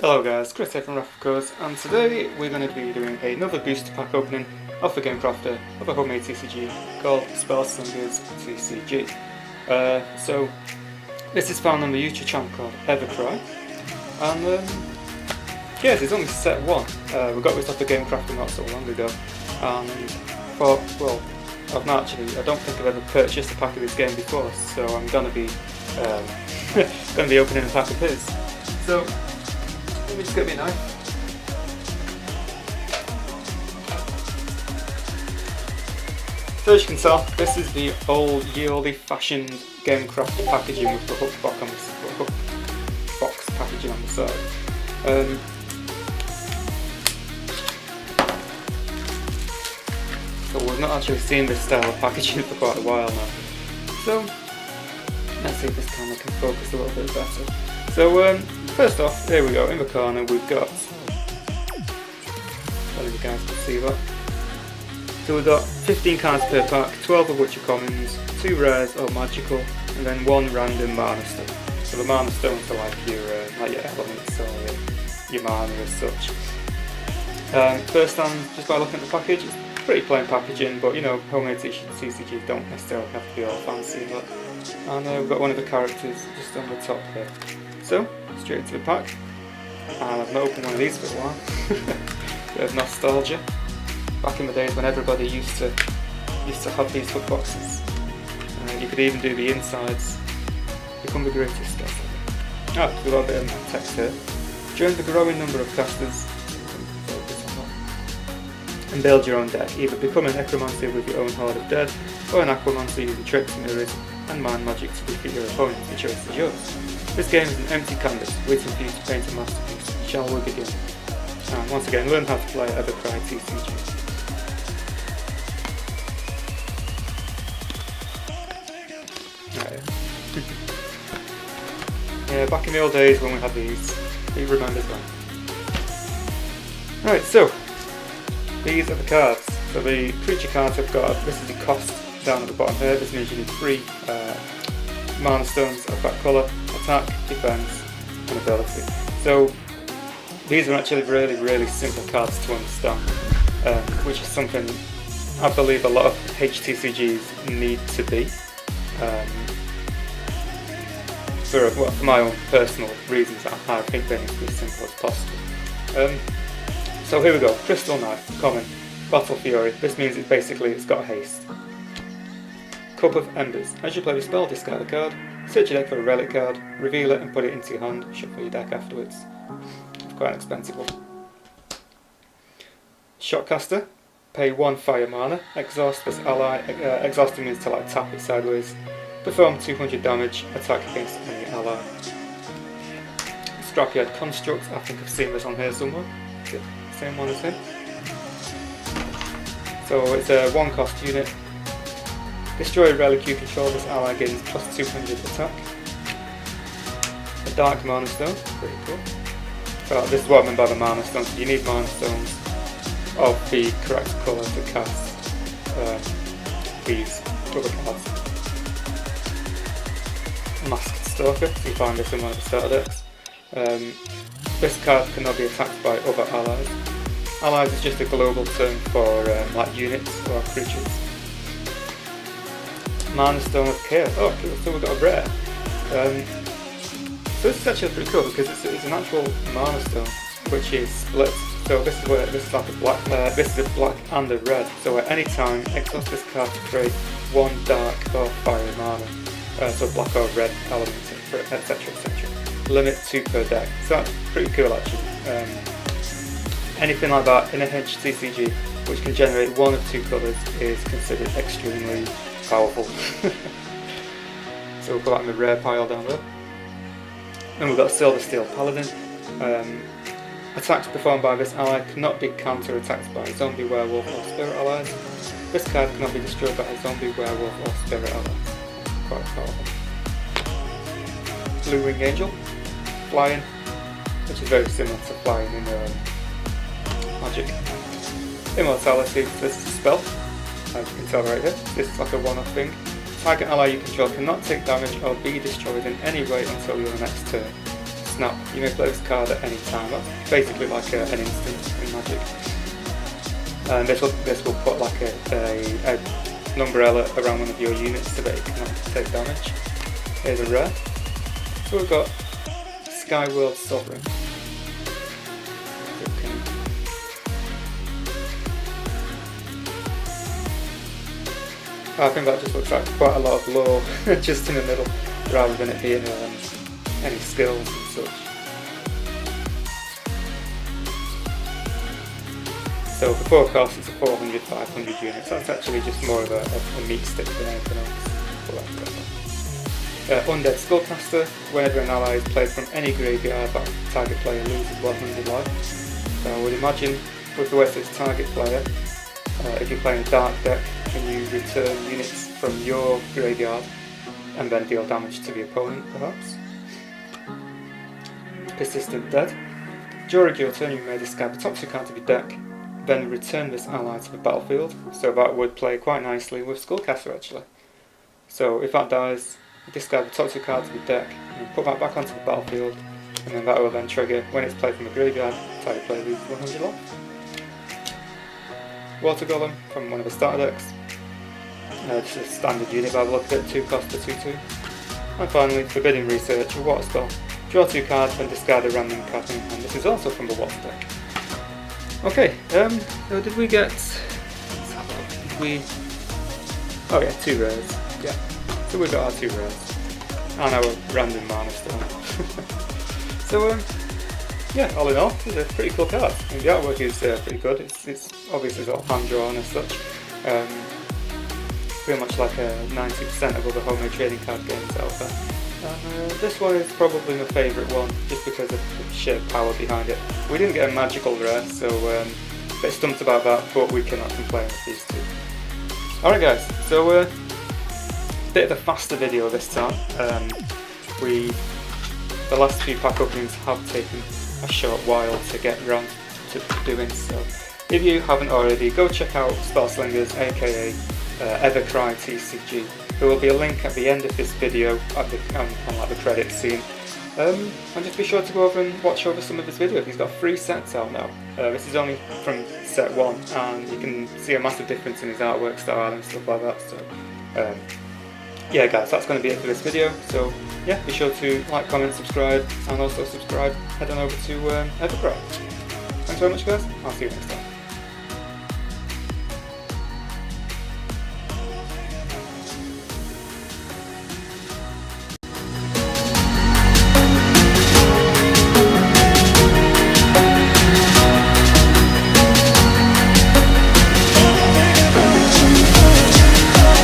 Hello guys, Chris here from Raffles, and today we're going to be doing another booster pack opening of the Game Crafter of a homemade TCG called Spell Slingers TCG. So this is found on the YouTube channel called Evercry, and yes, it's only set 1. We got this off the Game Crafter not so long ago, and thought, well, I don't think I've ever purchased a pack of this game before, so I'm going to be opening a pack of his. So let me just get me a knife. So as you can tell, this is the old fashioned Game Crafter packaging with the hook box packaging on the side. So we've not actually seen this style of packaging for quite a while now. So let's see if this camera can focus a little bit better. So first off, here we go, in the corner we've got, I don't know if you guys can see that. So we've got 15 cards per pack, 12 of which are commons, 2 rares or magical, and then 1 random mana stone. So the mana stones are like your elements or your mana as such. First on, just by looking at the package, it's pretty plain packaging, but you know, homemade TCGs don't necessarily have to be all fancy. But and we've got one of the characters just on the top here. So, straight into the pack, and I've not opened one of these for a while. Bit of nostalgia. Back in the days when everybody used to have these hook boxes. You could even do the insides. Become the greatest stuff. Ah, there's a little bit of text here. Join the growing number of casters and build your own deck. Either become a necromancer with your own horde of dead, or an aquamancer using tricks, mirrors, and mind magic to defeat your opponent. The choice is yours. This game is an empty canvas, waiting for you to paint a masterpiece. Shall we begin? And once again, learn how to play Evercry TCG. Right. Yeah, back in the old days when we had these, who remembers them? Right, so these are the cards. So the creature cards have got, this is the cost down at the bottom here. This means you need 3 mana stones of that colour, attack, defense, and ability. So these are actually really simple cards to understand, which is something I believe a lot of HTCGs need to be. For my own personal reasons, I think they need to be as simple as possible. So here we go, Crystal Knight, common, Battle Fury. This means it's got haste. Cup of Embers. As you play the spell, discard a card, search your deck for a relic card, reveal it and put it into your hand, shuffle your deck afterwards. It's quite an expensive one. Shotcaster. Pay 1 fire mana, exhaust this ally, exhausting means to like tap it sideways, perform 200 damage, attack against any ally. Scrapyard Construct, I think I've seen this on here somewhere. Is it the same one as him? So it's a 1 cost unit. Destroy a relic you control, this ally gains plus 200 attack. A dark mana stone, pretty cool. This is what I mean by the mana stones. You need mana stones of the correct colour to cast these other cards. Masked Stalker, so you find this in one of the starter decks. This card cannot be attacked by other allies. Allies is just a global term for like units or creatures. Mana Stone of Chaos. Oh, cool. So we've got a rare. So this is actually pretty cool because it's an actual Mana Stone which is split. So this is like a black. This is a black and a red. So at any time, exhaust this card to create 1 dark or fire mana. So black or red elements, etc. Limit 2 per deck. So that's pretty cool actually. Anything like that in a HTCG which can generate 1 of 2 colours is considered extremely powerful. So we'll put that in the rare pile down there. Then we've got Silver Steel Paladin. Attacks performed by this ally cannot be counter-attacked by zombie, werewolf or spirit allies. This card cannot be destroyed by a zombie, werewolf or spirit ally. Quite powerful. Blue Wing Angel. Flying, which is very similar to flying in Magic. Immortality, this is a spell. As you can tell right here, this is like a one-off thing. Target ally you control cannot take damage or be destroyed in any way until your next turn. snap. You may play this card at any time. That's basically like an instant in Magic. And this will put like an umbrella around one of your units so that it cannot take damage. Here's a rare. So we've got Sky World Sovereign. Okay. I think that just looks like quite a lot of lore just in the middle, rather than it being any skills and such. So before cost it's a 400-500 units, that's actually just more of a meat stick than anything else. Undead Skullcaster, whenever an ally is played from any graveyard, that target player loses 100 life. So I would imagine with the way it says target player, if you're playing a dark deck, can you return units from your graveyard and then deal damage to the opponent perhaps? Persistent Dead. During your turn you may discard the top 2 cards of your deck, then return this ally to the battlefield, so that would play quite nicely with Skullcaster actually. So if that dies, discard the top 2 cards of your deck and put that back onto the battlefield, and then that will then trigger when it's played from the graveyard, target player loses 100 life. Water Golem from one of the starter decks. Just a standard unit by the look of it, 2 cost to 2/2. And finally, Forbidding Research, a water spell. Draw 2 cards and discard a random card in hand. This is also from the water deck. Okay, so did we get... Oh yeah, 2 rares. Yeah. So we got our 2 rares. And our random mana stone. So yeah, all in all, it's a pretty cool card. And the artwork is pretty good. It's obviously sort of hand drawn as such. Pretty much like 90% of other homemade trading card games out there. And this one is probably my favourite one, just because of the sheer power behind it. We didn't get a magical rare, so a bit stumped about that, but we cannot complain with these 2. Alright guys, so bit of a faster video this time. The last few pack openings have taken a short while to get around to doing, so if you haven't already, go check out Spell Slingers, aka Evercry TCG. There will be a link at the end of this video at on like the credits scene. And just be sure to go over and watch over some of his videos. He's got 3 sets out now. This is only from set 1, and you can see a massive difference in his artwork style and stuff like that. So yeah guys, that's going to be it for this video. So yeah, be sure to like, comment, subscribe, and also subscribe. Head on over to Evercry. Thanks very much guys, I'll see you next time.